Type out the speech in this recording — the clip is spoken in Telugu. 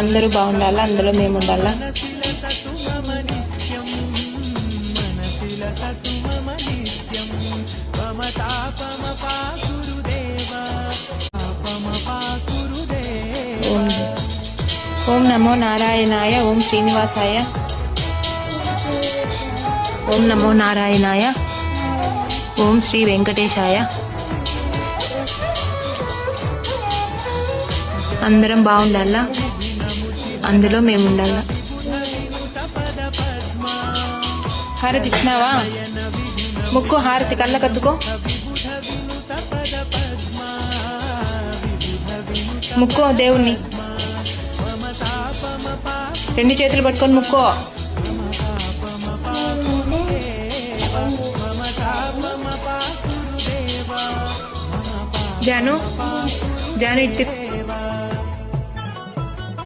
అందరూ బాగుండాలా, అందులో మేము ఉండాలా. ఓం నమో నారాయణాయ. ఓం శ్రీనివాసాయ. ఓం నమో నారాయణాయ. ఓం శ్రీ వెంకటేశాయ. అందరం బాగుండాలా, అందులో మేము ఉండాలా. హారతి ఇచ్చినావా? ముక్కు హారతి కళ్ళకద్దుకో. ముక్కో దేవుణ్ణి, రెండు చేతులు పట్టుకొని ముక్కో. జాను జాను ఇటు